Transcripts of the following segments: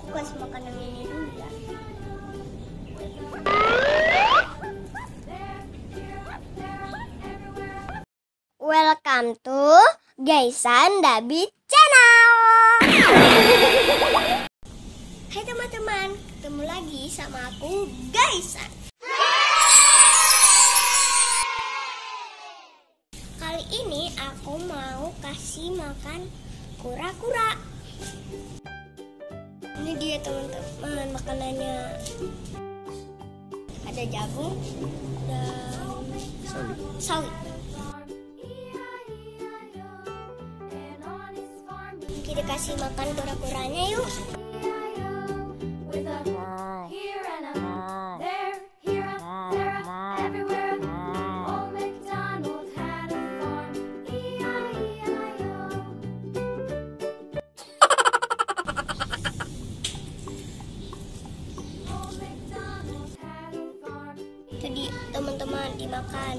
kasih makan yang ini dulu ya. Welcome to Gaisan Dabi Channel. Hai teman-teman, ketemu lagi sama aku Gaisan. Kali ini aku mau kasih makan kura-kura. Ini dia teman-teman makanannya. Ada jagung dan sawi. Kita kasih makan kura-kuranya yuk. Jadi teman-teman dimakan.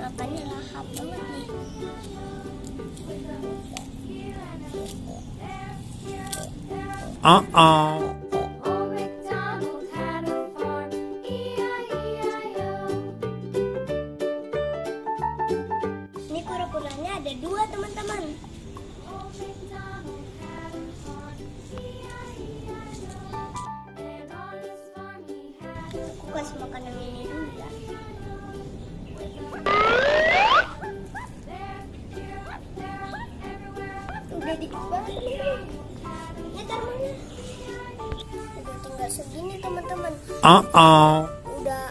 Makannya lahap banget nih. Ini kura-kuranya ada 2 teman-teman. Aku kasih makan yang ini dulu ya. Udah dikit banget nih. Ya taruhnya. Udah tinggal segini teman-teman. Udah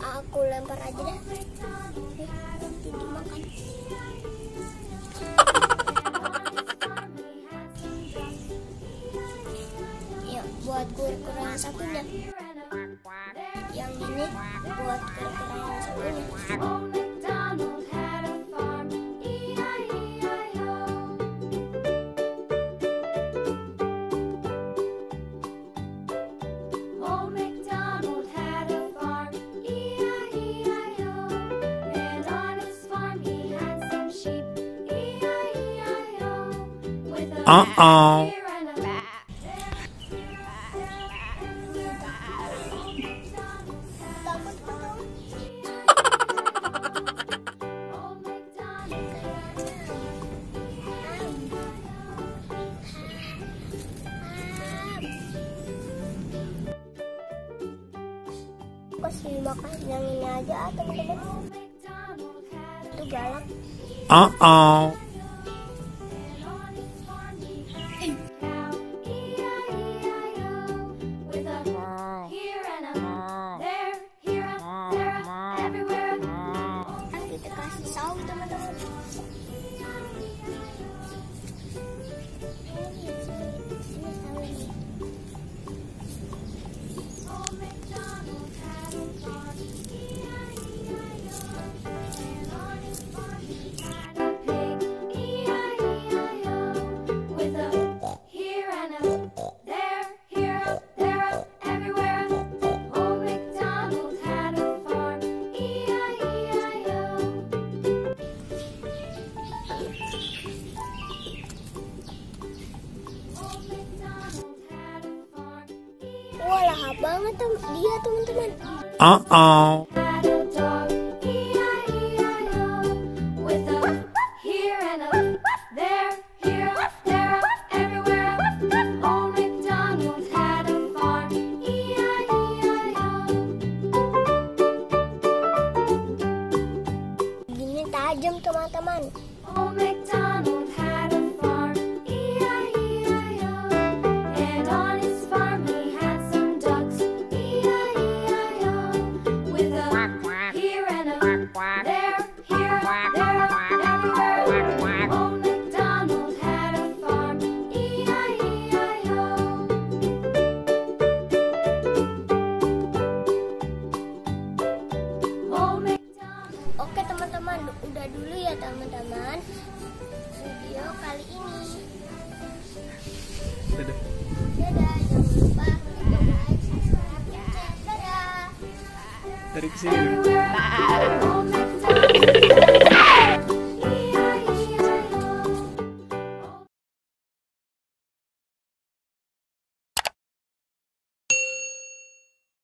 aku lempar aja dah. Nanti dimakan. Ya, buat kura-kura yang satunya. Yang ini buat kura-kura yang satunya. Kasih makan yang ini aja teman-teman. Itu galak. Kita kasih sawi teman-teman. Wah, lahap banget dia teman-teman. Gini tajam teman-teman. Oke teman-teman, udah dulu ya teman-teman video kali ini. Dadah. Dadah, jangan lupa like, subscribe, dan share. Dadah. Dari kesini.